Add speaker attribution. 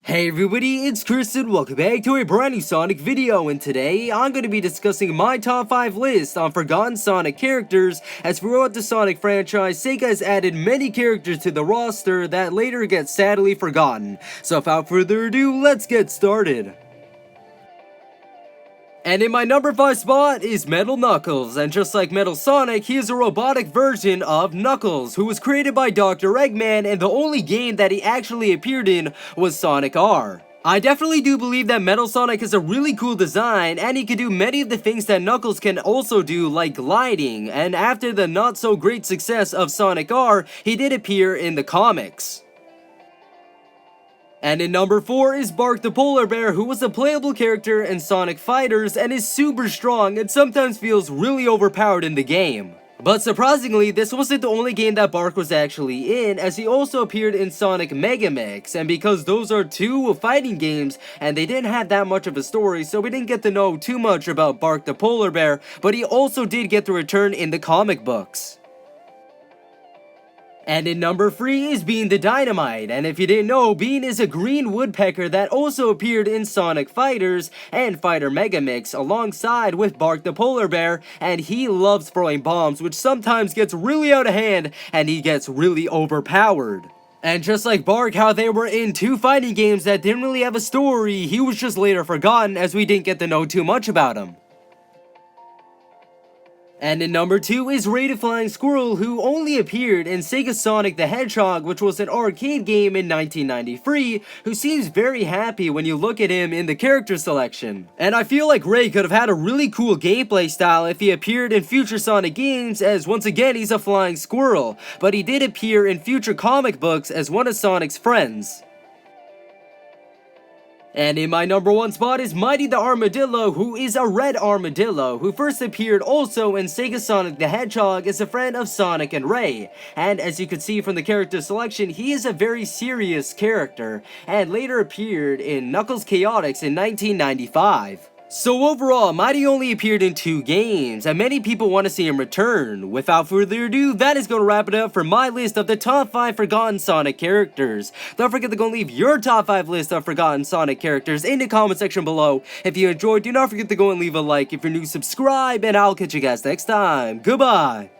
Speaker 1: Hey everybody, it's Chris and welcome back to a brand new Sonic video, and today I'm going to be discussing my top 5 list on forgotten Sonic characters, as throughout the Sonic franchise, Sega has added many characters to the roster that later get sadly forgotten. So without further ado, let's get started. And in my number 5 spot is Metal Knuckles, and just like Metal Sonic, he is a robotic version of Knuckles, who was created by Dr. Eggman, and the only game that he actually appeared in was Sonic R. I definitely do believe that Metal Sonic has a really cool design, and he can do many of the things that Knuckles can also do, like gliding, and after the not so great success of Sonic R, he did appear in the comics. And in number 4 is Bark the Polar Bear, who was a playable character in Sonic Fighters and is super strong and sometimes feels really overpowered in the game. But surprisingly, this wasn't the only game that Bark was actually in, as he also appeared in Sonic Mega Mix, and because those are two fighting games and they didn't have that much of a story, so we didn't get to know too much about Bark the Polar Bear, but he also did get to return in the comic books. And in number 3 is Bean the Dynamite, and if you didn't know, Bean is a green woodpecker that also appeared in Sonic Fighters and Fighter Mega Mix alongside with Bark the Polar Bear, and he loves throwing bombs, which sometimes gets really out of hand and he gets really overpowered. And just like Bark, how they were in two fighting games that didn't really have a story, he was just later forgotten as we didn't get to know too much about him. And in number 2 is Rated Flying Squirrel, who only appeared in Sega Sonic the Hedgehog, which was an arcade game in 1993, who seems very happy when you look at him in the character selection. And I feel like Ray could have had a really cool gameplay style if he appeared in future Sonic games, as once again he's a flying squirrel, but he did appear in future comic books as one of Sonic's friends. And in my number 1 spot is Mighty the Armadillo, who is a red armadillo, who first appeared also in Sega Sonic the Hedgehog as a friend of Sonic and Ray. And as you can see from the character selection, he is a very serious character, and later appeared in Knuckles Chaotix in 1995. So overall, Mighty only appeared in 2 games, and many people want to see him return. Without further ado, that is going to wrap it up for my list of the top 5 forgotten Sonic characters. Don't forget to go and leave your top 5 list of forgotten Sonic characters in the comment section below. If you enjoyed, do not forget to go and leave a like. If you're new, subscribe, and I'll catch you guys next time. Goodbye!